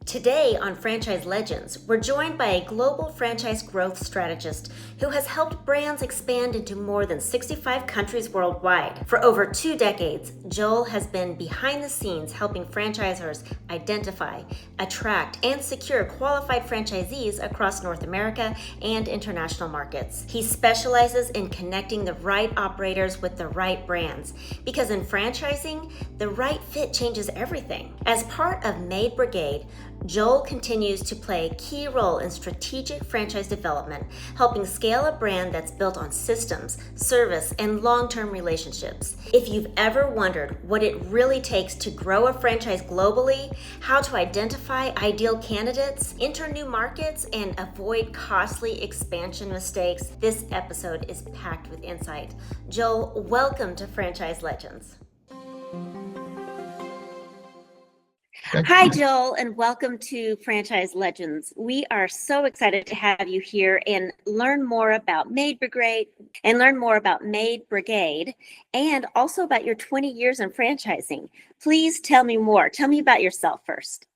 Today on Franchise Legends, we're joined by a global franchise growth strategist who has helped brands expand into more than 65 countries worldwide. For over 2 decades, Joel has been behind the scenes helping franchisors identify, attract, and secure qualified franchisees across North America and international markets. He specializes in connecting the right operators with the right brands, because in franchising, the right fit changes everything. As part of Made Brigade, Joel continues to play a key role in strategic franchise development, helping scale a brand that's built on systems, service, and long-term relationships. If you've ever wondered what it really takes to grow a franchise globally, how to identify ideal candidates, enter new markets, and avoid costly expansion mistakes, this episode is packed with insight. Joel, welcome to Franchise Legends. Hi, Joel, and welcome to Franchise Legends. We are so excited to have you here and learn more about Made Brigade and also about your 20 years in franchising. Please tell me more. Tell me about yourself first.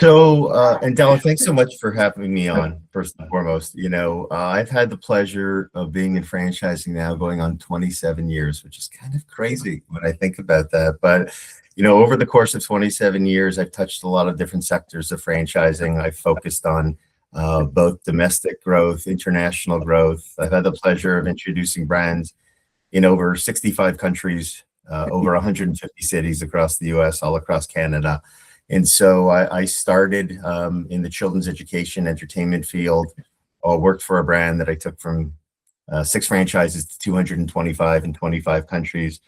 And Della, thanks so much for having me on, first and foremost. I've had the pleasure of being in franchising now going on 27 years, which is kind of crazy when I think about that. But over the course of 27 years, I've touched a lot of different sectors of franchising. I've focused on both domestic growth, international growth. I've had the pleasure of introducing brands in over 65 countries, over 150 cities across the US, all across Canada. And so I started in the children's education entertainment field. I worked for a brand that I took from 6 franchises to 225 in 25 countries,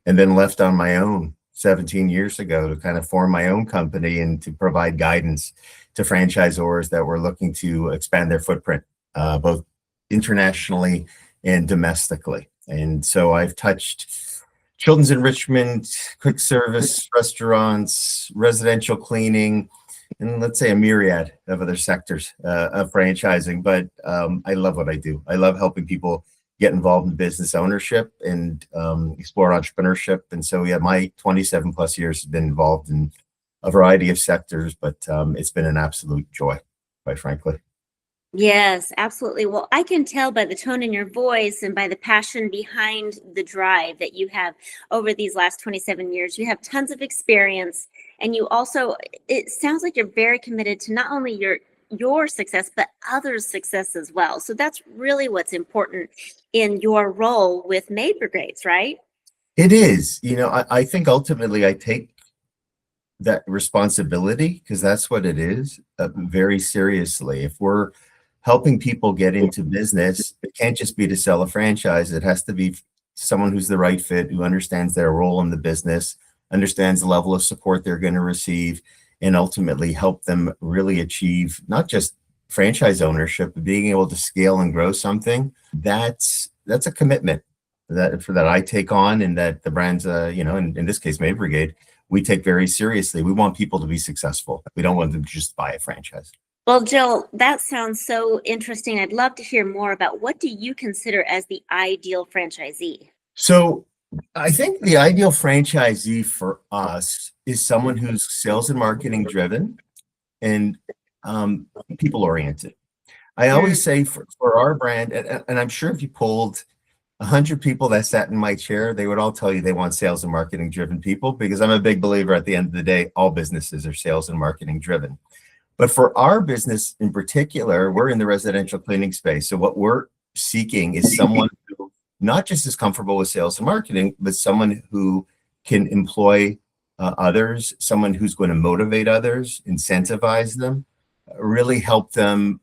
and then left on my own 17 years ago to kind of form my own company and to provide guidance to franchisors that were looking to expand their footprint, both internationally and domestically. And so I've touched children's enrichment, quick service, restaurants, residential cleaning, and let's say a myriad of other sectors of franchising. But I love what I do. I love helping people get involved in business ownership and explore entrepreneurship. And so, my 27 plus years have been involved in a variety of sectors, but it's been an absolute joy, quite frankly. Yes, absolutely. Well, I can tell by the tone in your voice and by the passion behind the drive that you have over these last 27 years. You have tons of experience, and you also, it sounds like you're very committed to not only your success, but others' success as well. So that's really what's important in your role with Made Brigades, right? It is. I think ultimately I take that responsibility, because that's what it is, very seriously. If we're helping people get into business, it can't just be to sell a franchise. It has to be someone who's the right fit, who understands their role in the business, understands the level of support they're going to receive, and ultimately help them really achieve not just franchise ownership, but being able to scale and grow something. That's a commitment that I take on, and that the brands, in this case, Made Brigade, we take very seriously. We want people to be successful. We don't want them to just buy a franchise. Well, Joel, that sounds so interesting. I'd love to hear more about what do you consider as the ideal franchisee? So I think the ideal franchisee for us is someone who's sales and marketing driven and people oriented. I always say for our brand, and I'm sure if you polled 100 people that sat in my chair, they would all tell you they want sales and marketing driven people, because I'm a big believer at the end of the day, all businesses are sales and marketing driven. But for our business in particular, we're in the residential cleaning space. So what we're seeking is someone who not just is comfortable with sales and marketing, but someone who can employ others, someone who's going to motivate others, incentivize them, really help them,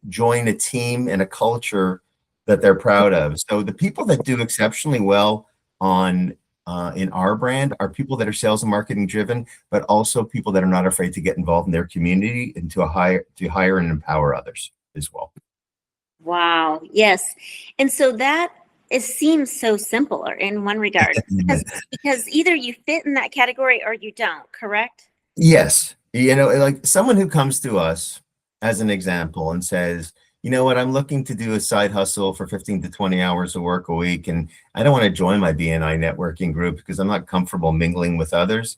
join a team and a culture that they're proud of. So the people that do exceptionally well in our brand are people that are sales and marketing driven, but also people that are not afraid to get involved in their community and to hire and empower others as well. Wow. Yes. And so it seems so simple in one regard, because either you fit in that category or you don't, correct? Yes. Like someone who comes to us as an example and says, you know what, I'm looking to do a side hustle for 15 to 20 hours of work a week, and I don't want to join my BNI networking group because I'm not comfortable mingling with others.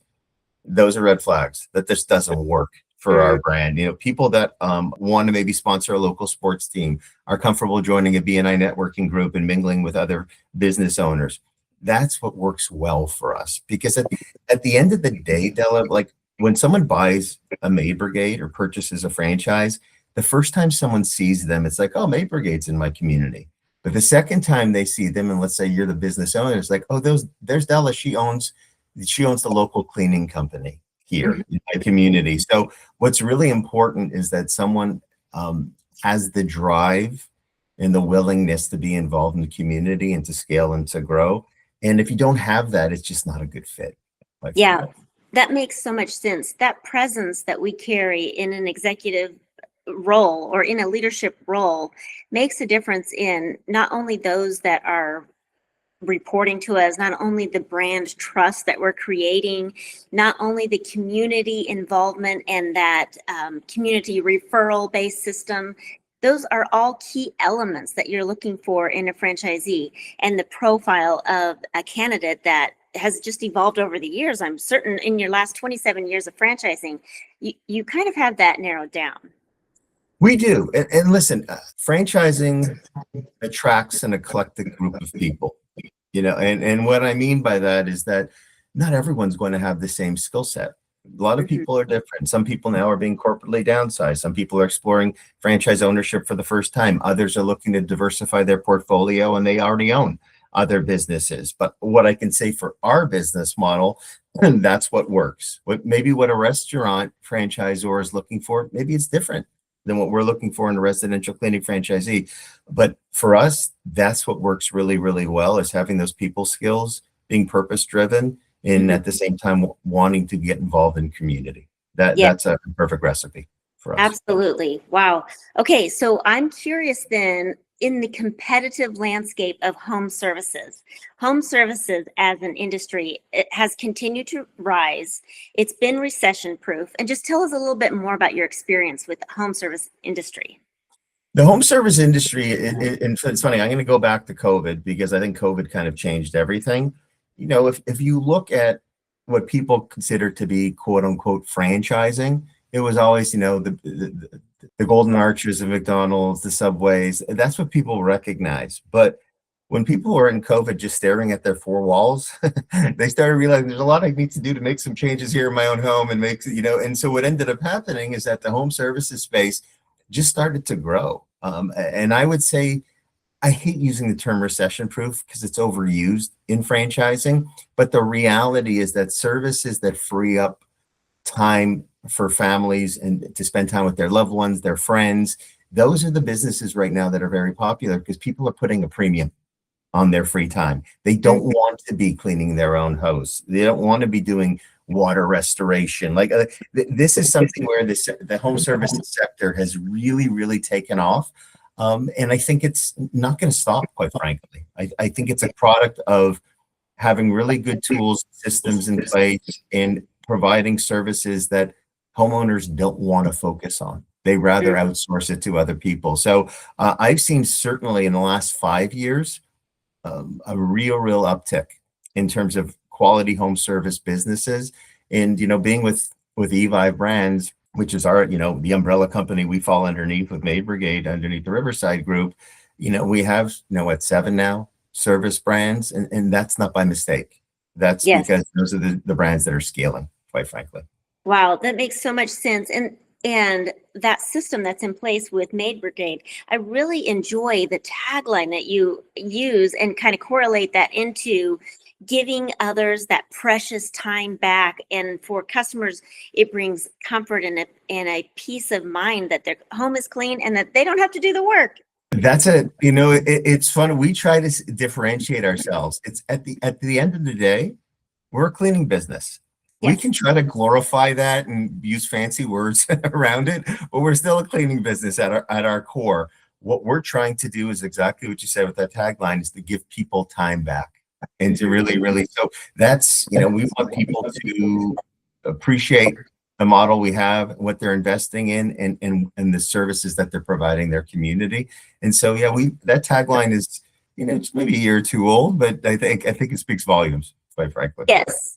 Those are red flags that this doesn't work. for our brand. People that want to maybe sponsor a local sports team, are comfortable joining a BNI networking group and mingling with other business owners. That's what works well for us, because at the end of the day, Della, like when someone buys a Maid Brigade or purchases a franchise, the first time someone sees them, it's like, oh, Maid Brigade's in my community. But the second time they see them, and let's say you're the business owner, it's like, oh, there's Della. She owns the local cleaning company here in my community. So what's really important is that someone has the drive and the willingness to be involved in the community and to scale and to grow. And if you don't have that, it's just not a good fit. Yeah, that makes so much sense. That presence that we carry in an executive role or in a leadership role makes a difference in not only those that are reporting to us, not only the brand trust that we're creating, not only the community involvement and that community referral based system. Those are all key elements that you're looking for in a franchisee, and the profile of a candidate that has just evolved over the years. I'm certain in your last 27 years of franchising, you kind of have that narrowed down. We do. And listen, franchising attracts an eclectic group of people, and what I mean by that is that not everyone's going to have the same skill set. A lot of people are different. Some people now are being corporately downsized. Some people are exploring franchise ownership for the first time. Others are looking to diversify their portfolio and they already own other businesses. But what I can say for our business model, that's what works. Maybe what a restaurant franchisor is looking for, maybe it's different than what we're looking for in a residential cleaning franchisee. But for us, that's what works really, really well, is having those people skills, being purpose driven, and at the same time wanting to get involved in community. That's a perfect recipe for us. Absolutely. Wow. Okay, so I'm curious then, in the competitive landscape of home services as an industry, it has continued to rise. It's been recession proof. And just tell us a little bit more about your experience with the home service industry. The home service industry, and it's funny, I'm going to go back to COVID because I think COVID kind of changed everything. If you look at what people consider to be quote unquote franchising, it was always, the golden arches of McDonald's, the Subways. That's what people recognize. But when people were in COVID just staring at their four walls, they started realizing there's a lot I need to do to make some changes here in my own home and and so what ended up happening is that the home services space just started to grow. And I would say, I hate using the term recession proof because it's overused in franchising, but the reality is that services that free up time for families and to spend time with their loved ones, their friends, those are the businesses right now that are very popular because people are putting a premium on their free time. They don't want to be cleaning their own house. They don't want to be doing water restoration. This is something where the home services sector has really, really taken off. And I think it's not going to stop, quite frankly. I think it's a product of having really good tools, systems in place, and providing services that homeowners don't want to focus on. They rather outsource it to other people. So I've seen certainly in the last 5 years, a real uptick in terms of quality home service businesses. And, being with Evive Brands, which is our, the umbrella company we fall underneath with Maid Brigade, underneath the Riverside Group, we have, 7 now service brands, and that's not by mistake. That's because those are the brands that are scaling, quite frankly. Wow, that makes so much sense. And that system that's in place with Maid Brigade, I really enjoy the tagline that you use and kind of correlate that into giving others that precious time back. And for customers, it brings comfort and a peace of mind that their home is clean and that they don't have to do the work. That's it. It's fun. We try to differentiate ourselves. It's at the end of the day, we're a cleaning business. We can try to glorify that and use fancy words around it, but we're still a cleaning business at our core. What we're trying to do is exactly what you said with that tagline, is to give people time back and to really, so that's, we want people to appreciate the model we have, what they're investing in, and the services that they're providing their community. And so, that tagline is, it's maybe a year or two old, but I think it speaks volumes, quite frankly. Yes.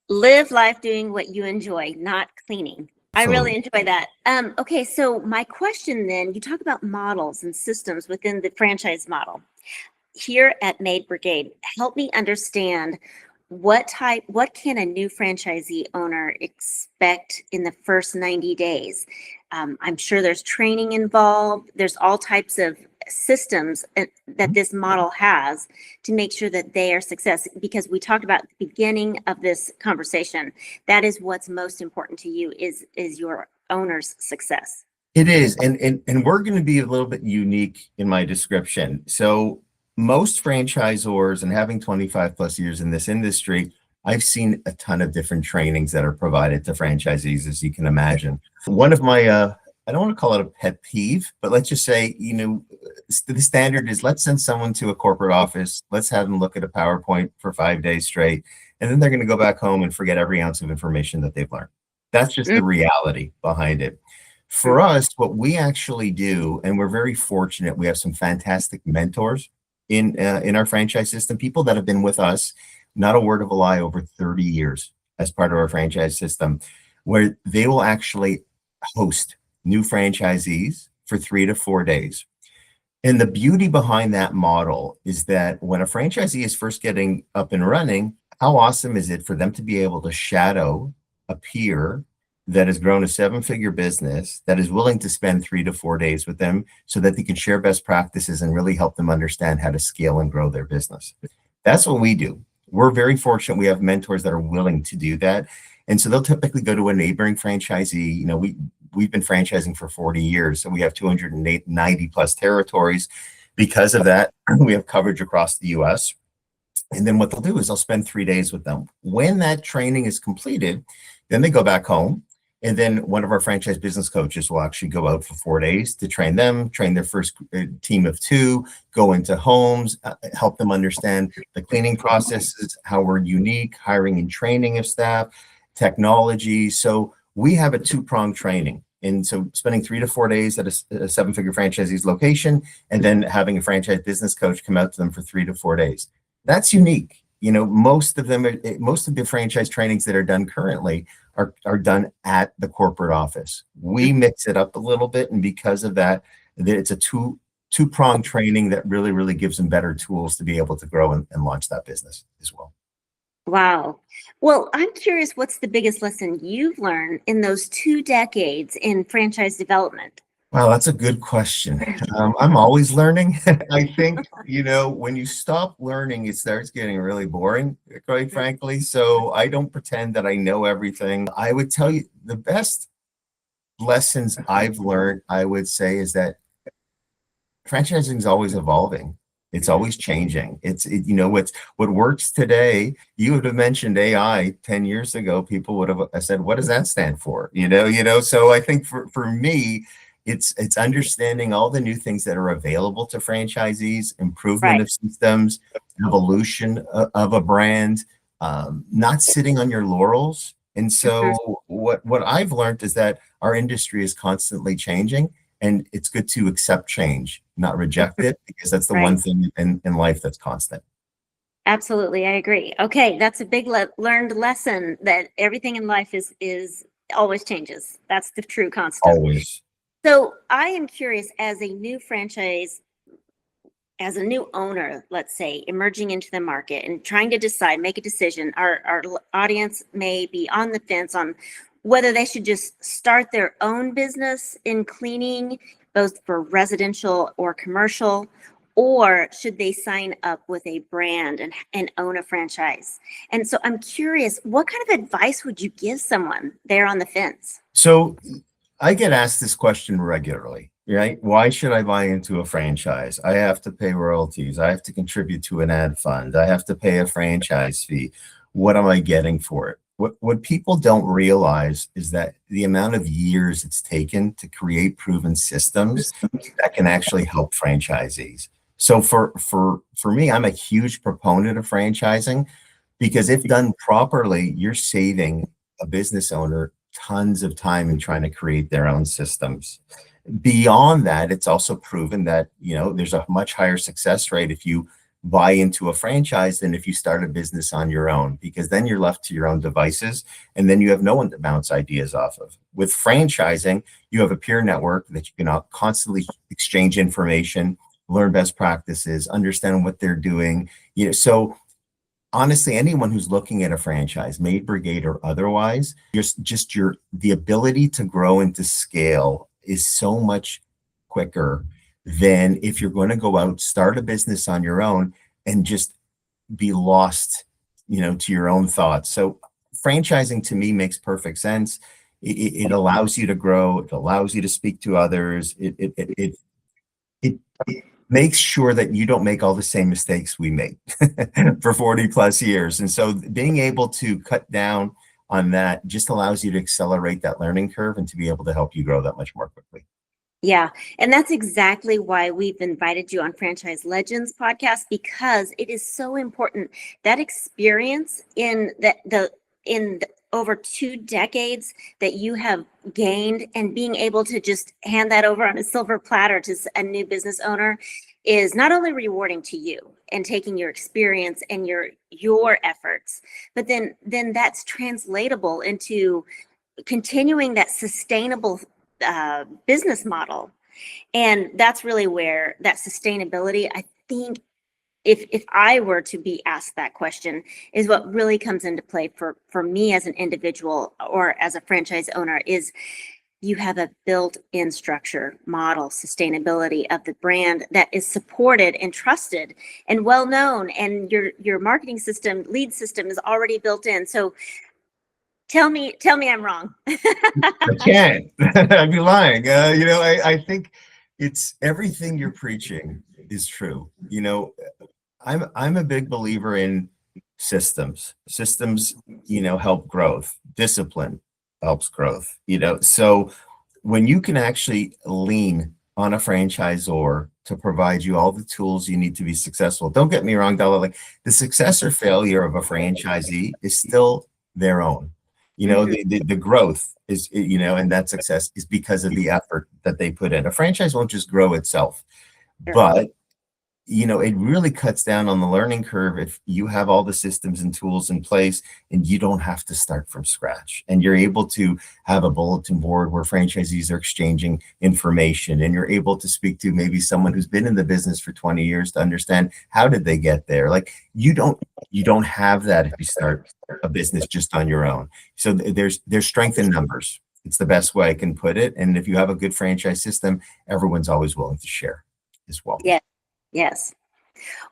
Live life doing what you enjoy, not cleaning. I really Absolutely. enjoy that. Okay, so my question then, you talk about models and systems within the franchise model. Here at Maid Brigade, help me understand what can a new franchisee owner expect in the first 90 days? I'm sure there's training involved. There's all types of systems that this model has to make sure that they are success. Because we talked about at the beginning of this conversation, that is what's most important to you is your owner's success. It is, and we're going to be a little bit unique in my description. So most franchisors, and having 25 plus years in this industry, I've seen a ton of different trainings that are provided to franchisees, as you can imagine. One of my, I don't want to call it a pet peeve, but let's just say, the standard is let's send someone to a corporate office, let's have them look at a PowerPoint for 5 days straight, and then they're going to go back home and forget every ounce of information that they've learned. That's just the reality behind it. For us, what we actually do, and we're very fortunate, we have some fantastic mentors in our franchise system, people that have been with us, not a word of a lie, over 30 years as part of our franchise system, where they will actually host new franchisees for 3 to 4 days. And the beauty behind that model is that when a franchisee is first getting up and running, how awesome is it for them to be able to shadow a peer that has grown a 7-figure business, that is willing to spend 3 to 4 days with them so that they can share best practices and really help them understand how to scale and grow their business. That's what we do. We're very fortunate. We have mentors that are willing to do that. And so they'll typically go to a neighboring franchisee. We've been franchising for 40 years, so we have 290 plus territories. Because of that, we have coverage across the US. And then what they'll do is they'll spend 3 days with them. When that training is completed, then they go back home. And then one of our franchise business coaches will actually go out for 4 days to train them, train their first team of 2, go into homes, help them understand the cleaning processes, how we're unique, hiring and training of staff, technology. So we have a 2-pronged training. And so spending 3 to 4 days at a 7-figure franchisee's location, and then having a franchise business coach come out to them for 3 to 4 days. That's unique. Most of the franchise trainings that are done currently are done at the corporate office. We mix it up a little bit, and because of that, it's a two-pronged training that really, really gives them better tools to be able to grow and launch that business as well. Wow. Well, I'm curious, what's the biggest lesson you've learned in those 2 decades in franchise development? Wow, that's a good question. I'm always learning. I think, when you stop learning, it starts getting really boring, quite frankly. So I don't pretend that I know everything. I would tell you the best lessons I've learned, I would say, is that franchising is always evolving. It's always changing. What works today. You would have mentioned AI 10 years ago. People would have said, "What does that stand for?" So I think for me, it's understanding all the new things that are available to franchisees, improvement Right. of systems, evolution of a brand, not sitting on your laurels. And so what I've learned is that our industry is constantly changing, and it's good to accept change, not reject it, because that's the Right. one thing in life that's constant. Absolutely, I agree. Okay, that's a big learned lesson that everything in life is always changes. That's the true constant. Always. So I am curious, as a new franchise, as a new owner, let's say, emerging into the market and trying to make a decision, our audience may be on the fence on whether they should just start their own business in cleaning, both for residential or commercial, or should they sign up with a brand and own a franchise? And so I'm curious, what kind of advice would you give someone there on the fence? So I get asked this question regularly, right? Why should I buy into a franchise? I have to pay royalties. I have to contribute to an ad fund. I have to pay a franchise fee. What am I getting for it? What people don't realize is that the amount of years it's taken to create proven systems that can actually help franchisees. So for me, I'm a huge proponent of franchising, because if done properly, you're saving a business owner tons of time in trying to create their own systems. Beyond that, it's also proven that there's a much higher success rate if you buy into a franchise than if you start a business on your own, because then you're left to your own devices and then you have no one to bounce ideas off of. With franchising, you have a peer network that you can constantly exchange information, learn best practices, understand what they're doing. So honestly, anyone who's looking at a franchise, Maid Brigade or otherwise, the ability to grow and to scale is so much quicker than if you're going to go out, start a business on your own and just be lost, to your own thoughts. So franchising to me makes perfect sense. It allows you to grow. It allows you to speak to others. It makes sure that you don't make all the same mistakes we made for 40 plus years. And so being able to cut down on that just allows you to accelerate that learning curve and to be able to help you grow that much more quickly. Yeah. And that's exactly why we've invited you on Franchise Legends podcast, because it is so important. That experience in over 2 decades that you have gained, and being able to just hand that over on a silver platter to a new business owner is not only rewarding to you and taking your experience and your efforts, but then that's translatable into continuing that sustainable business model. And that's really where that sustainability, I think, if I were to be asked that question, is what really comes into play for me as an individual or as a franchise owner, is you have a built-in structure, model, sustainability of the brand that is supported and trusted and well known, and your marketing system, lead system is already built in. So tell me I'm wrong. I can't. I'd be lying. I think it's everything you're preaching is true. I'm a big believer in systems. Systems, help growth. Discipline helps growth. So when you can actually lean on a franchisor to provide you all the tools you need to be successful. Don't get me wrong, Della, like the success or failure of a franchisee is still their own. The growth is, and that success is because of the effort that they put in. A franchise won't just grow itself, but it really cuts down on the learning curve if you have all the systems and tools in place and you don't have to start from scratch, and you're able to have a bulletin board where franchisees are exchanging information, and you're able to speak to maybe someone who's been in the business for 20 years to understand how did they get there. Like you don't have that if you start a business just on your own. So there's strength in numbers. It's the best way I can put it. And if you have a good franchise system, everyone's always willing to share as well. Yeah. Yes.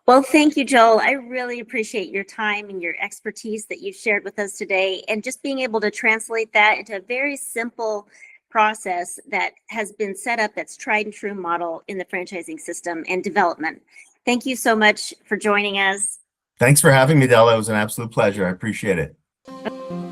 Well, thank you, Joel. I really appreciate your time and your expertise that you've shared with us today, and just being able to translate that into a very simple process that has been set up, that's tried and true model in the franchising system and development. Thank you so much for joining us. Thanks for having me, Della. It was an absolute pleasure. I appreciate it.